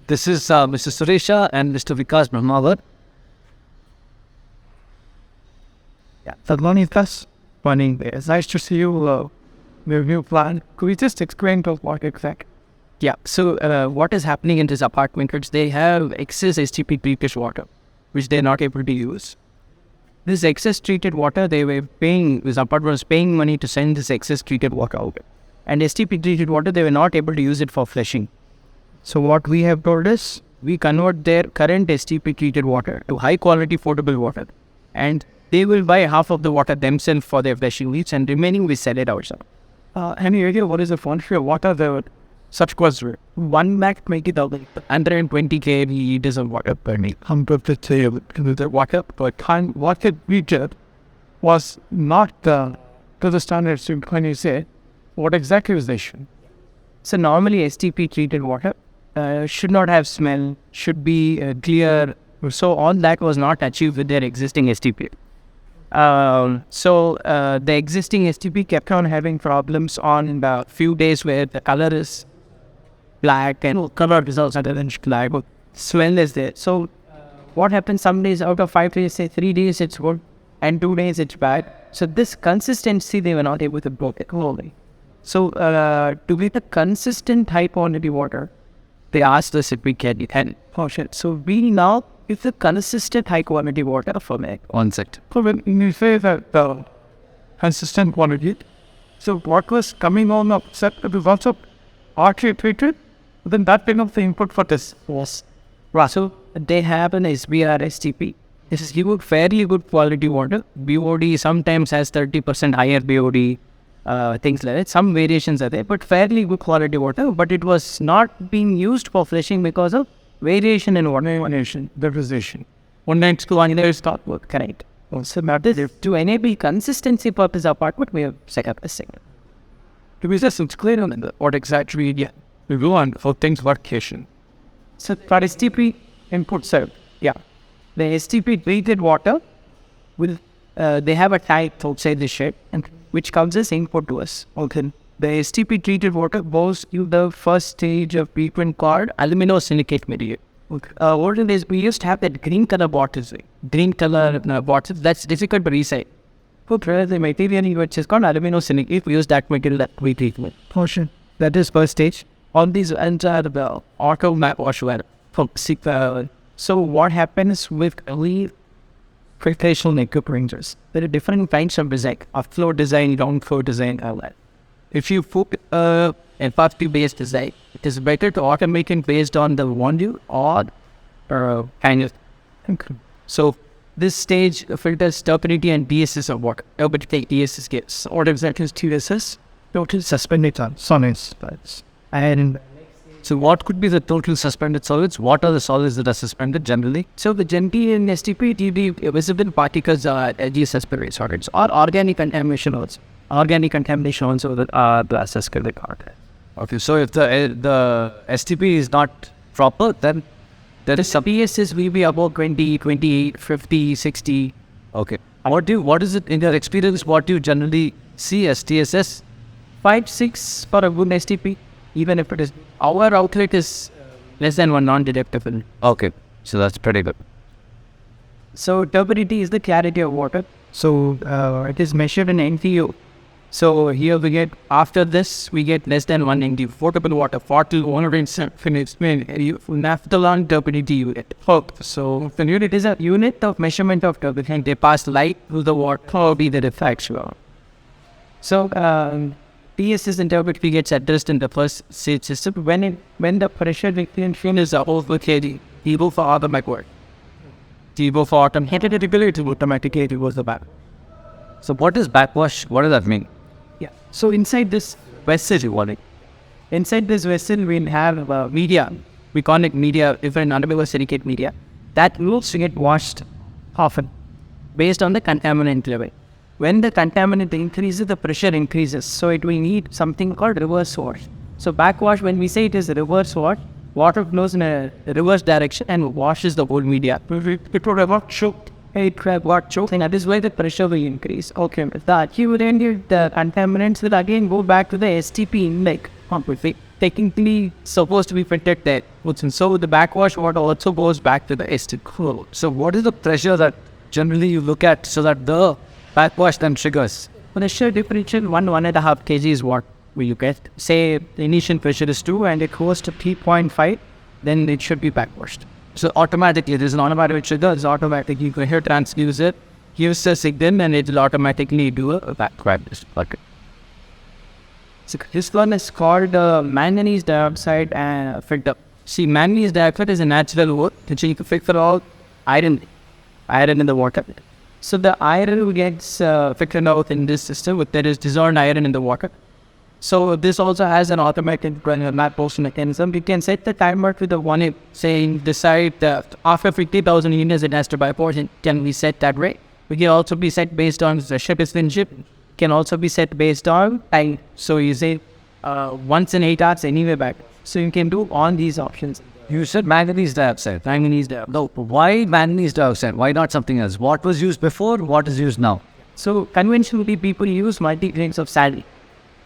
This is Mr. Suresha and Mr. Vikas Brahmawat. Yeah, good morning, Gus. Morning. It's nice to see you. Review plan. Could you just explain to us what exactly? Yeah, so what is happening in this apartment is they have excess STP treated water, which they're not able to use. This excess treated water, this apartment was paying money to send this excess treated water out. And STP treated water, they were not able to use it for flushing. So what we have told is, we convert their current STP treated water to high quality potable water. And they will buy half of the water themselves for their flushing needs, and remaining we sell it outside. Any idea what is the quantity of water the such was 1,20,000, 120 kg liters of water per day. 150 the water per time. What it we did was not to the standards. When you say what exactly was the issue? So normally STP treated water should not have smell, should be clear. So all that was not achieved with their existing STP. So the existing STP kept on having problems on the few days where the color is black and color results other than black. Smell is there. So what happens some days out of 5 days, say 3 days it's good and 2 days it's bad. So this consistency they were not able to break it wholly. So to get a consistent high quality water, they asked us if we can it. So we now give the consistent high quality water for me. One second. So when you say that the consistent quality, so what was coming on the set it was also artery treated, then that kind of the input for this. Yes. Right. So they have an SBR STP. This is fairly good quality water. BOD sometimes has 30% higher BOD. Things like that. Some variations are there, but fairly good quality water. But it was not being used for flushing because of variation in water. Deposition. 1 night to 1 year start work. Correct. So to enable consistency purpose apartment, we have set up a single. To be just clear on what exactly we go on for things workation. So for STP input serve, the STP treated water will they have a type outside the shed and which comes as input to us. Okay. The STP treated water goes to the first stage of treatment called aluminosilicate medium. Okay. Older days we used to have that green color bottles. Green color bottles, that's difficult to recycle. For the material which is called aluminosilicate, we use that material that we treatment. Portion. That is first stage. All these enter the auto map wash water. So what happens with early filtration equipment? There are different kinds of design, upflow design, downflow design, all that. If you put a FRP based design, it is better to automate it based on the volume or kind of. So this stage filters turbidity and DSS of water. Turbidity DSS gives. What exactly is TSS? Total suspended solids. And so what could be the total suspended solids? What are the solids that are suspended generally? So the generally in STP, it will be visible particles are suspended solids or organic contamination also. Organic contamination also that are the assessed part. Okay, so if the STP is not proper, then the PSS will be about 20, 28, 50, 60. Okay. What is it in your experience? What do you generally see as TSS? 5, 6 for a good STP. Even if it is, our outlet is less than 1 non-detectable. Okay, so that's pretty good. So turbidity is the clarity of water. So it is measured in NTU. So here we get, after this, we get less than 1 NTU. Potable water, 40 to 100 naphthalon turbidity unit. So the unit is a unit of measurement of turbidity. They pass light through the water, be the diffraction. So PSS and turbidity gets addressed in the first stage system. When the pressure retention is over kg, you go for automatic work. You go for automatic regulation, automatically it goes the back. So what is backwash? What does that mean? Yeah. So inside this vessel, we'll have media. We call it media, different aluminosilicate media. That needs to get washed often based on the contaminant level. When the contaminant increases, the pressure increases. So it will need something called reverse wash. So backwash, when we say it is reverse wash, water flows in a reverse direction and washes the whole media. It would have got choked. It would have got choked, and that is why the pressure will increase. Okay, the accumulated contaminants will again go back to the STP inlet. technically supposed to be filtered there. So the backwash water also goes back to the STP. So what is the pressure that generally you look at so that the backwash then triggers? Pressure differential 1.5 kg is what we look at. Say the initial pressure is 2 and it goes to 3.5, then it should be backwashed. So automatically, there's an automatic trigger. It's automatically, you can here transduce it, gives the signal, and it will automatically do a backwash. Okay. So this one is called manganese dioxide filter. See, manganese dioxide is a natural ore which you can filter out iron in the water. So the iron gets filtered out in this system if there is dissolved iron in the water. So this also has an automatic map post mechanism. You can set the timer to the one, saying decide that after 50,000 units it has to bypass. It can be set that way. We can also be set based on the ship is in ship. Can also be set based on time. So you say once in 8 hours anyway back. So you can do all these options. You said manganese dioxide. Manganese dioxide. No, why manganese dioxide? Why not something else? What was used before? What is used now? So conventionally people use multi-grains of sand.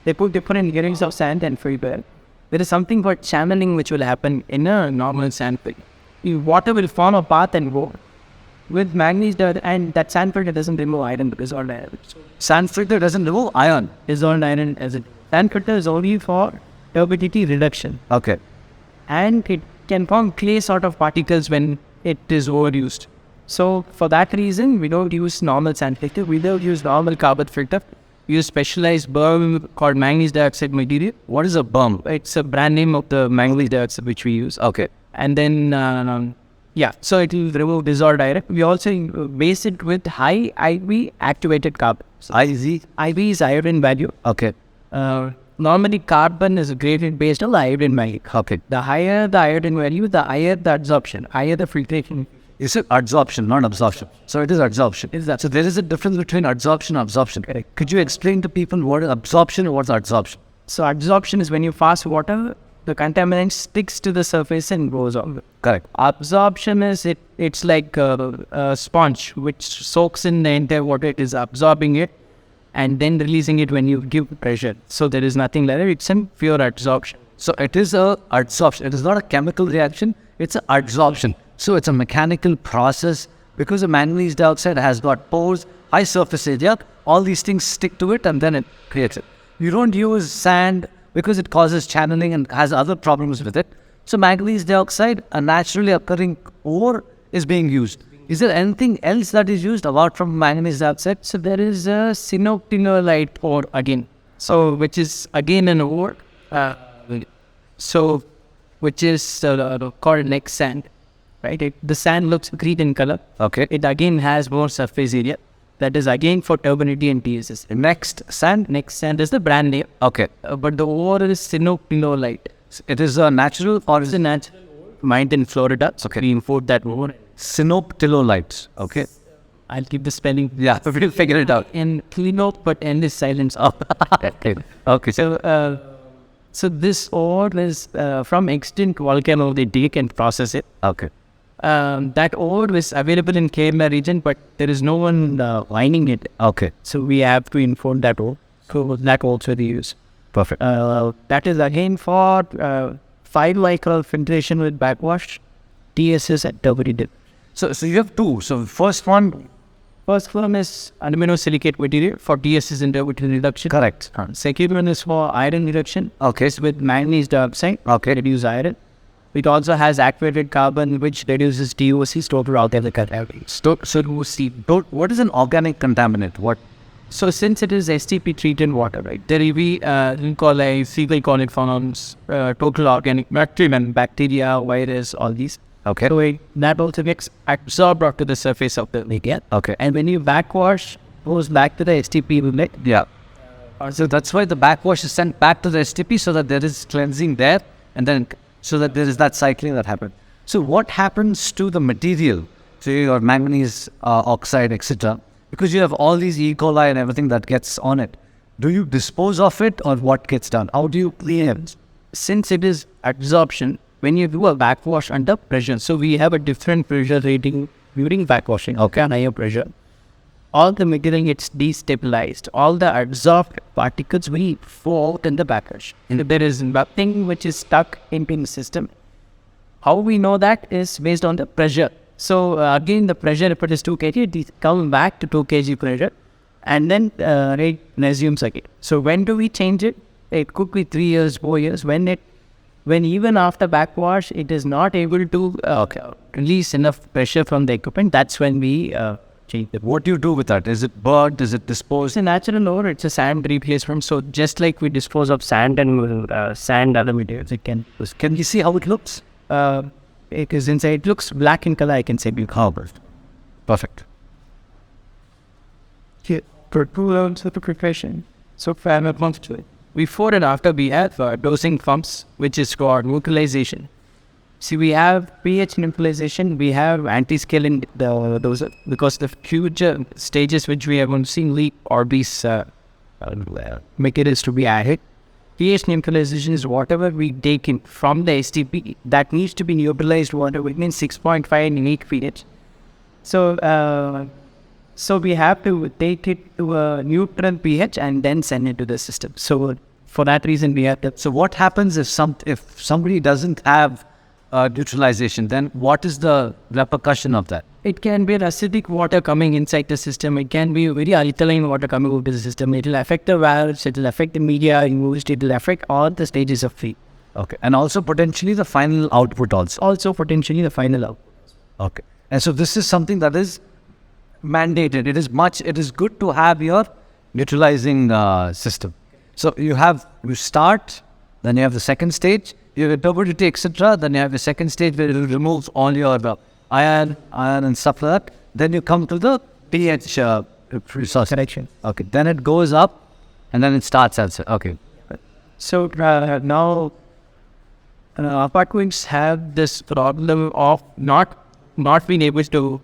They put different grains of sand and filter. There is something called channeling which will happen in a normal sand filter. Water will form a path and go. With manganese dioxide, and that sand filter doesn't remove iron, dissolved iron. Sand filter doesn't remove iron. Dissolved iron as it. Sand filter is only for turbidity reduction. Okay. And it can form clay sort of particles when it is overused. So for that reason, we don't use normal sand filter. We don't use normal carbon filter. We use specialized berm called manganese dioxide material. What is a berm? It's a brand name of the manganese dioxide which we use. Okay. And then, so it will remove dissolved iron. We also base it with high IV activated carbon. So IV is iron value. Okay. Normally carbon is graded based on the iron value. Okay. The higher the iron value, the higher the absorption, higher the filtration. Is it adsorption, not absorption? So it is adsorption. Is that? So there is a difference between adsorption and absorption. Correct. Could you explain to people what is absorption and what's adsorption? So adsorption is when you fast water, the contaminant sticks to the surface and goes off. Correct. Absorption is it's like a sponge which soaks in the entire water. It is absorbing it and then releasing it when you give pressure. So there is nothing like that. It's a pure adsorption. So it is a adsorption. It is not a chemical reaction. It's an adsorption. So it's a mechanical process because the manganese dioxide has got pores, high surface area. All these things stick to it and then it creates it. You don't use sand because it causes channeling and has other problems with it. So manganese dioxide, a naturally occurring ore, is being used. Is there anything else that is used apart from manganese dioxide? So there is a sinoctinolite ore again. So which is again an ore. Which is called neck sand. Right? The sand looks green in color. Okay. It again has more surface area. That is again for turbidity and TSS. Next sand? Next sand is the brand name. Okay. But the ore is sinoctinolite. It is a natural or It's a natural ore mined in Florida. Okay. We import that ore. Sinoptilolite. Okay. I'll keep the spelling. Yeah, we'll figure it out. In clean but N is silence. Okay. Okay. So this ore is from extinct volcano. They dig and process it. Okay. That ore is available in Kerala region, but there is no one mining it. Okay. So we have to import that ore. So that also they use. Perfect. That is again for 5 micron filtration with backwash, TSS and turbidity. So you have two. So first one. First one is aluminosilicate material for TSS and turbidity reduction. Correct. Second one is for iron reduction. Okay. It's with manganese dioxide. Okay. Reduce iron. It also has activated carbon, which reduces TOC, total organic contaminants. What is an organic contaminant? What? So since it is STP treated water, right, there will be fecal coliforms, total organic material and bacteria, virus, all these. Okay. So that also gets absorbed onto the surface of the lake. Yeah. Okay. And when you backwash, goes back to the STP inlet. Yeah. So that's why the backwash is sent back to the STP so that there is cleansing there and then so that there is that cycling that happens. So what happens to the material, to your manganese oxide, etc.? Because you have all these E. coli and everything that gets on it. Do you dispose of it or what gets done? How do you clean it? Since it is adsorption, when you do a backwash under pressure, so we have a different pressure rating during backwashing. Okay. Higher pressure. all the material gets destabilized. All the adsorbed particles will fall out in the package. And there is nothing which is stuck into the system. How we know that is based on the pressure. So again, the pressure, if it is 2 kg, it comes back to 2 kg pressure, and then it resumes again. So when do we change it? It could be 3 years, 4 years. When even after backwash, it is not able to release enough pressure from the equipment, that's when we change it. What do you do with that? Is it burnt? Is it disposed? It's a natural ore. It's a sand replacement. So just like we dispose of sand and sand other materials, it can. Can you see how it looks? It is inside. It looks black in color. I can say. Perfect. Here, for 2 levels of the profession, so fair and monthly. Before and after, we have dosing pumps, which is called localization. See, we have pH neutralization, we have anti-scaling those, because the future stages which we have going to see leak or these materials to be added. pH neutralization is whatever we take in from the STP that needs to be neutralized water within 6.5 and 8 pH. So we have to take it to a neutral pH and then send it to the system. So for that reason, we have to. So what happens if somebody doesn't have neutralization? Then what is the repercussion of that? It can be acidic water coming inside the system. It can be very alkaline water coming into the system. It will affect the valves. It will affect the media used. It will affect all the stages of feed. Okay. And also potentially the final output also. Also potentially the final output. Okay. And so this is something that is mandated. It is good to have your neutralizing system. So you start, then you have the second stage, you have turbidity, etc. Then you have the second stage where it removes all your iron and stuff like that. Then you come to the pH resource. Correction. Okay. Then it goes up, and then it starts also. Okay. So now apartments have this problem of not being able to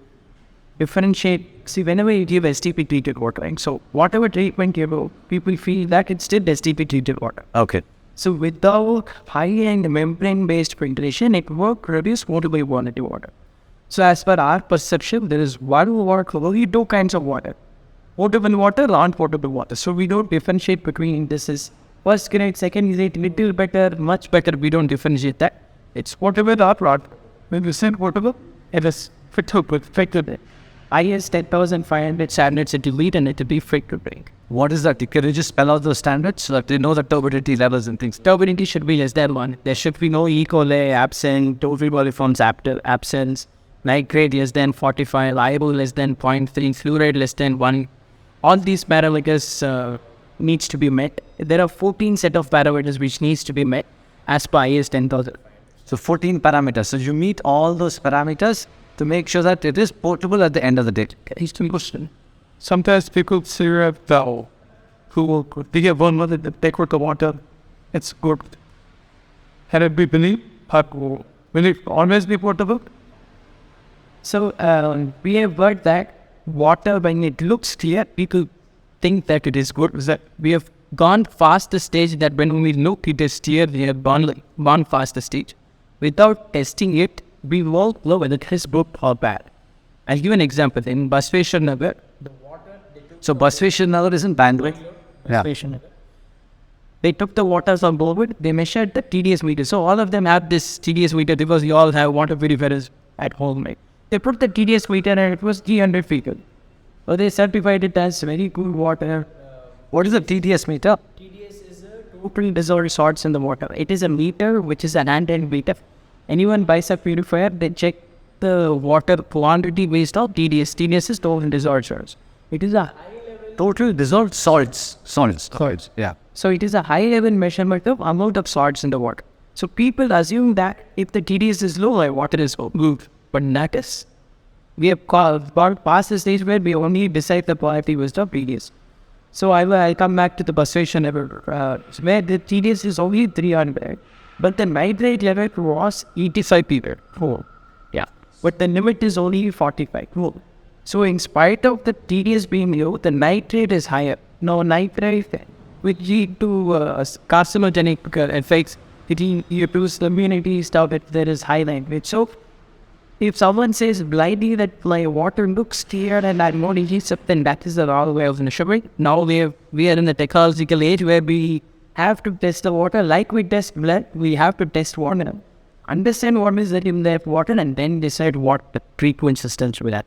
differentiate. See, whenever you give STP treated water, right? So whatever treatment you give, people feel that it's still STP treated water. Okay. So without high-end membrane-based filtration, it will produce potable quality water. So as per our perception, there is only 2 kinds of water: potable water, non-potable water. So we don't differentiate between this is first grade, second grade, little better, much better. We don't differentiate that. It's potable or not. When we say potable, it is fit to drink. IS 10,500 standards, it will meet and it will be fit to drink. What is that? Can you just spell out those standards so that they know the turbidity levels and things? Turbidity should be less than 1. There should be no E. coli absent, total coliforms absence, nitrate less than 45, IBO less than 0.3, fluoride less than 1. All these parameters needs to be met. There are 14 set of parameters which needs to be met as per IS 10,000. So 14 parameters. So you meet all those parameters to make sure that it is potable at the end of the day. Here's the question. Sometimes people say that they have one mother that take out the water, it's good. Can it be believed? Will it always be potable? So we have heard that water, when it looks clear, people think that it is good. That we have gone past the stage that when we look it is clear, we have gone past the stage. Without testing it, we won't know whether it is good or bad. I'll give an example. In Basveshwar Nagar, so Basveshwar Nagar is in Bangalore. Basveshwar Nagar, they took the waters on board, they measured the TDS meter. So all of them have this TDS meter because you all have water purifiers at home, right? They put the TDS meter and it was 300 feet. So they certified it as very good water. What is the TDS meter? TDS is a total dissolved salts in the water. It is a meter which is an handheld meter. Anyone buys a purifier, they check the water quantity based on TDS. TDS is total dissolved salts. It is a Total dissolved salts. Solids. Yeah. So it is a high level measurement of amount of salts in the water. So people assume that if the TDS is low, water is good. But not us. We have gone past the stage where we only decide the quality based on TDS. So I'll come back to the Basveshwar Nagar, where the TDS is only 300. But the nitrate level was 85 ppm. Yeah. But the limit is only 45. So in spite of the TDS being low, the nitrate is higher. Now nitrate which lead to carcinogenic effects. It will use immunity stuff if there is high nitrate. So If someone says blindly that my water looks clear and I'm not adhesive, then that is the wrong way of measuring. Now we are in the technological age where we have to test the water like we test blood. We have to test water, understand what is in that water, and then decide what the treatment systems will have.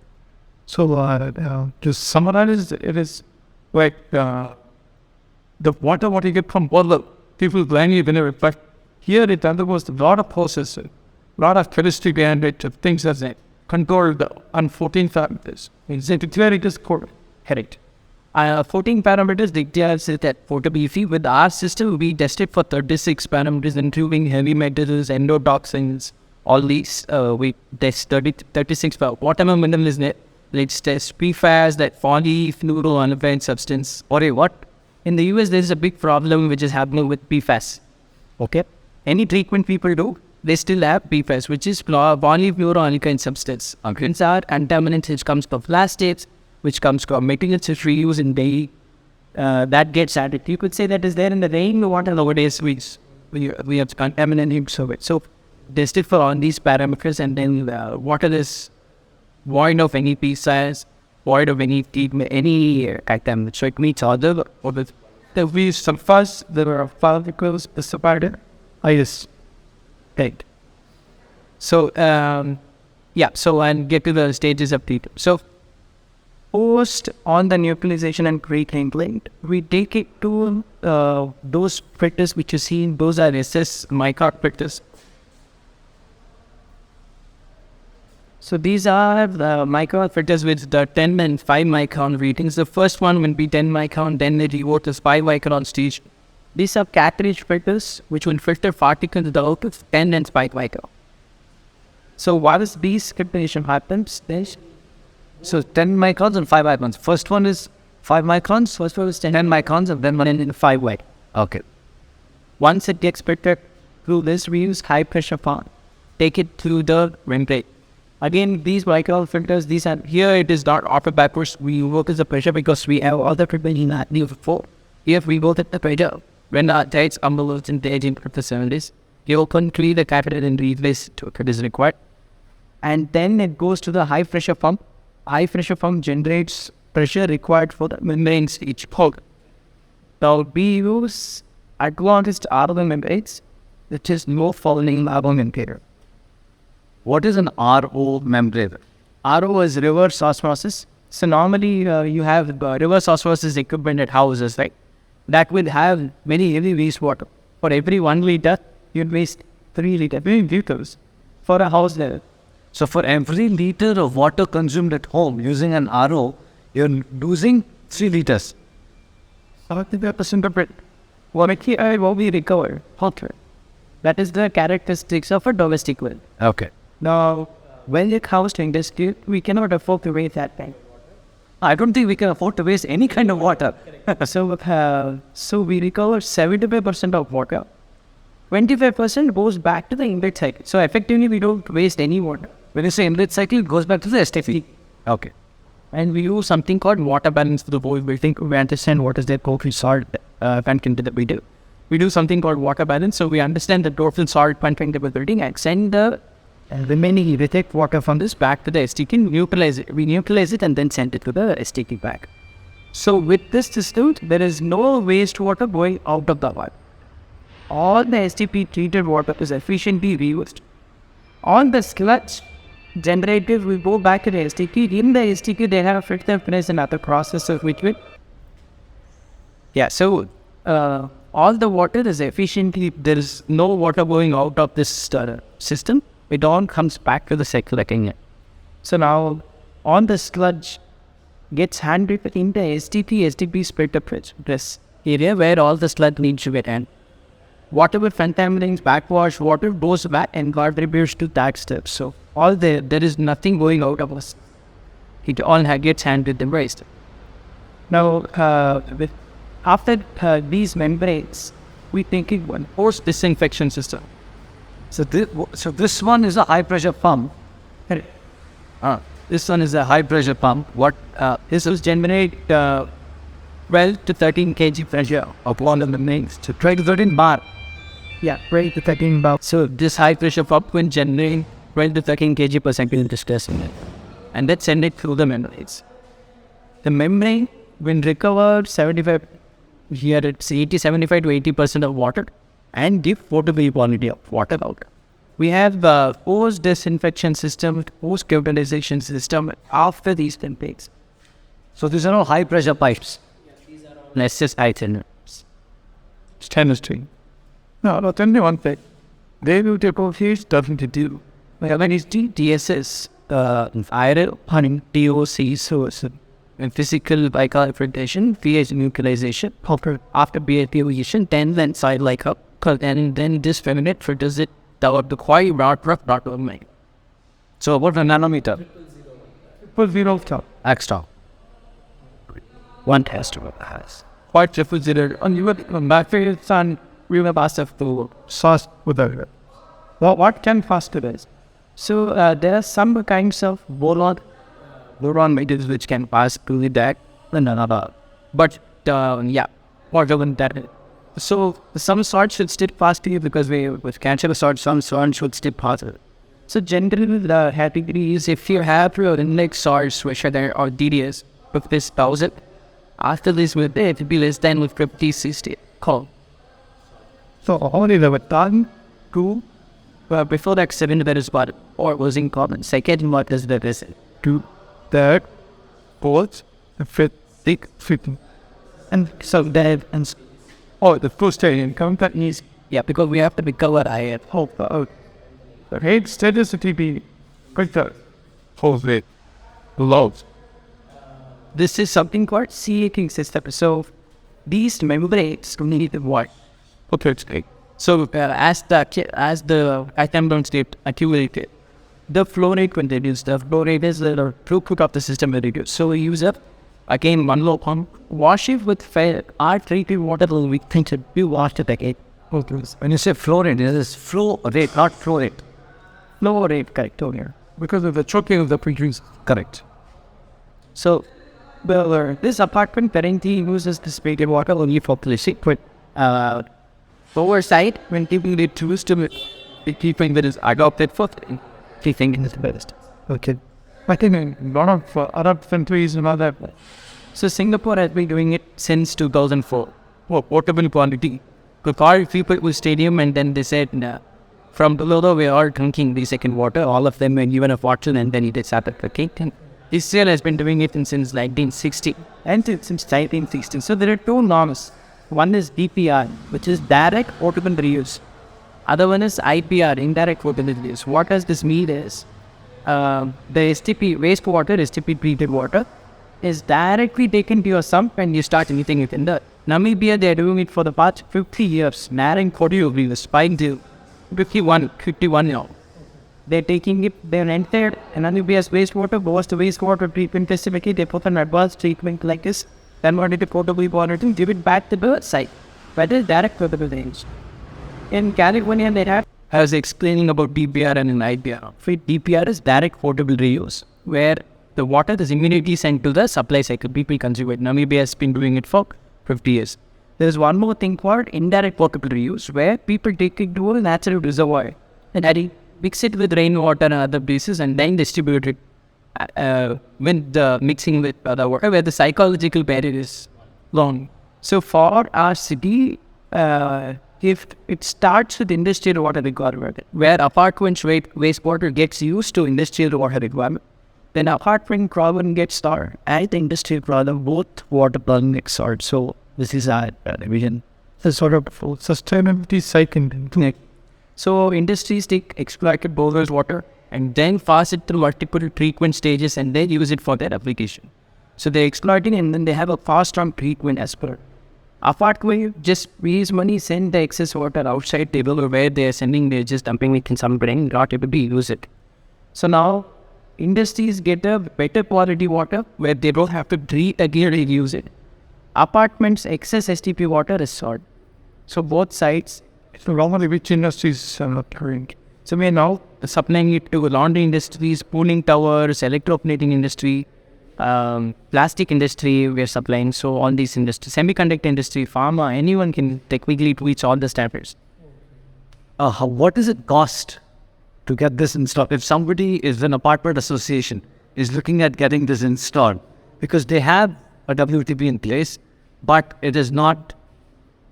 So to summarize, it is like the water what you get from bottle, people blindly believe it, but here it undergoes a lot of process, a lot of chemistry behind it, things as that controlled on 14 parameters. Where it is called correct. 14 parameters dictates that photography. With our system, we tested for 36 parameters, including heavy metals, endotoxins, all these. We test 36 for whatever mineral is there. Let's test PFAS, that polyfluoroalkyl substance. Or what? In the US, there is a big problem which is happening with PFAS. Okay? Any treatment people do, they still have PFAS, which is polyfluoroalkyl substance. These are contaminants which comes from plastics, which comes from materials which we use in daily. That gets added. You could say that is there in the rainwater nowadays. We have contaminants of it. So test it for all these parameters, and then water is void of any PFAS, void of any contaminant. So it meets all the we sulfurs, there are particles specified. Yes. Right. So so and get to the stages of treatment. So post on the nucleation and reclaiming, we take it to those filters which you see. Those are SS micron filters. So these are the micron filters with the 10 and 5 micron readings. The first one will be 10 micron, then the reward is 5 micron stage. These are cartridge filters which will filter particles out of 10 and 5 micron. So what is these filtration happens? So 10 microns and 5 microns. First one is 5 microns, First one is 10 microns, and then one in 5 microns. Okay. Once it gets filtered through this, we use high pressure pump. Take it through the membrane. Again, these micron filters, these are here. It is not auto backwards. We work as a pressure because we have other treatment in that before. Here we go at the pressure. When the tides ambulance in the agent of the 70s, you open clear the catheter and replace to if it is required. And then it goes to the high pressure pump. High pressure pump generates pressure required for the membranes each port. Now we use advanced RO membranes, which is low fouling RO membrane. what is an RO membrane? RO is reverse osmosis. So normally you have reverse osmosis equipment at houses, right? That will have many heavy wastewater. For every 1 liter, you'd waste 3 liters for a house level. So for every liter of water consumed at home using an RO, you're losing 3 liters. 75% of it will be recovered. That is the characteristics of a domestic well. Okay. Now, when it comes to industry, we cannot afford to waste that time. I don't think we can afford to waste any kind of water. So we recover 75% of water. 25% goes back to the inlet cycle. So effectively, we don't waste any water. When you say inlet cycle, it goes back to the STP. Okay. And we use something called water balance for the whole building. We understand what is their total salt content that we do. We do something called water balance. So we understand the total salt content of the building and send the remaining reject water from this back to the STP, neutralize it. We neutralize it and then send it to the STP back. So with this system, there is no wastewater going out of the well. All the STP treated water is efficiently reused. On the sludge generated, we go back to the STP. In the STP, they have filter press and other processes which will. So all the water is efficiently, there is no water going out of this system. It all comes back to the cycle again. So now, on the sludge gets handled in the STP splitter press area where all the sludge needs to get handled. Whatever contaminates backwash water goes back and contributes to that step. So all there is nothing going out of us. It all gets handled in waste. Now, after these membranes, we think it one post disinfection system. So this one is a high pressure pump. This one is a high pressure pump. This will generate 12 to 13 kg pressure of one of the membranes. So 12 to 13 bar. Yeah, 12 to 13 bar. So this high pressure pump will generate 12 to 13 kg per second distress in it. And then send it through the membranes. The membrane, when recovered 75, here it's 75 to 80% of water and give potable quality of water out. We have post-disinfection system, post-cauterization system after these templates. So these are all high pressure pipes. Let's just item. Stainless steel. No, tell me one thing. They will take off here, doesn't it do? When it's TSS, iron, honey, TOC, so and physical bicarbonation, pH neutralization, after purification, then side like up, and then this feminine filters it down the quite not make. So about a nanometer. 0.0 top. Extra. One test of has. Quite different. And you will my favorite son, we will pass to sauce without it. Well, what can faster is? So there are some kinds of boron metals which can pass through that and another. But whatever that is. So some sort should still pass to you because with cancer sort, some sort should still pass it. So generally the category is if you have your index source which are there or DDS with this 1000, after this will be less than with 50, 60. Call. So only the done to before that 7 there is what or was in common. Second what is the reason? to that fourth, the fifth, sixth, 15. And so that and The first day count is because we have to recover IF. the head status to be quicker. Hold it. Lows. This is something called CAking system. So these membranes need what? Okay, it's okay. So as the item state accumulated, the flow rate will reduce. The flow rate is the throughput of the system will reduce. So we use up again one low pump, wash it with our treated water will we think should be washed again. When you say flow rate, it is flow rate, not flow rate. Flow rate, correct over here. Because of the choking of the producer. Correct. So this apartment currently uses this treated water only for polishing, but oversight when people they choose to be keeping that is adopted for keeping in the best. Okay. I think in a lot of Arab countries and other. So Singapore has been doing it since 2004 for portable quantity. The car people with stadium and then they said from below we are drinking the second water. All of them were given a fortune and then it started cooking. Israel has been doing it since 1960 and since 1960. So there are two norms. One is DPR, which is direct potable reuse. Other one is IPR, indirect potable reuse. What does this mean is the STP wastewater, STP treated water is directly taken to your sump and you start emitting it in the Namibia. They are doing it for the past 50 years. Naring 40 over the spike to 51 now. They're taking it, their entire Namibia's wastewater goes to wastewater treatment facility. They put an advanced treatment like this, convert it to potable water to give it back to the site. That is direct potable range. In California, they have, I was explaining about DPR and an IPR. DPR is direct potable reuse, where the water is immediately sent to the supply cycle. People consume it. Namibia has been doing it for 50 years. There's one more thing called indirect potable reuse, where people take it to a natural reservoir and mix it with rainwater and other places and then distribute it with the mixing with other water, where the psychological barrier is long. So for our city, if it starts with industrial water requirement, where apartment wastewater gets used to industrial water requirement, then apartment problem gets started and the industrial problem, both water problem gets started. So this is our division. The sort of sustainability cycle. So industries take exploited bowlers water and then pass it through multiple treatment stages and then use it for their application. So they're exploiting and then they have a fast-on treatment as per. Apartment just raise money, send the excess water outside table or where they're sending, they're just dumping it in some drain, not able to use it. So now industries get a better quality water where they don't have to treat again and use it. Apartments excess STP water is stored. So both sides. So normally which industries are not carrying? So we are now supplying it to laundry industries, cooling towers, electro-plating industry, plastic industry we are supplying. So all these industries, semiconductor industry, pharma, anyone can technically reach all the standards. What does it cost to get this installed. If somebody is an apartment association is looking at getting this installed because they have a WTP in place, but it is not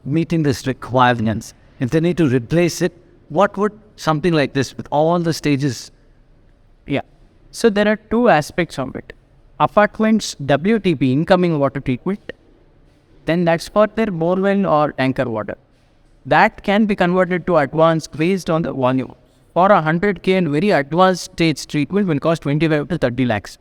meeting this requirements. If they need to replace it, what would something like this with all the stages? Yeah. So there are two aspects of it. Apartments WTP, incoming water treatment, then that's for their borewell or tanker water. That can be converted to advanced based on the volume. For 100K and very advanced stage treatment will cost 25 to 30 lakhs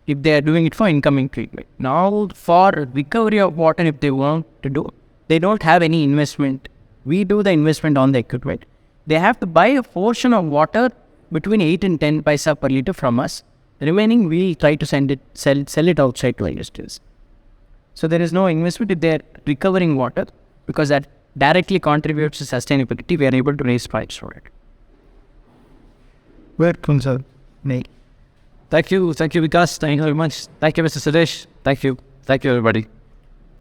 if they are doing it for incoming treatment. Now for recovery of water, if they want to do, they don't have any investment. We do the investment on the equipment. They have to buy a portion of water between 8 and 10 paisa per liter from us. The remaining we try to sell it outside to industries. So there is no investment if they are recovering water, because that directly contributes to sustainability. We are able to raise price for it. Well, concern. Thank you, Vikas. Thank you very much. Thank you, Mr. Suresh. Thank you, everybody.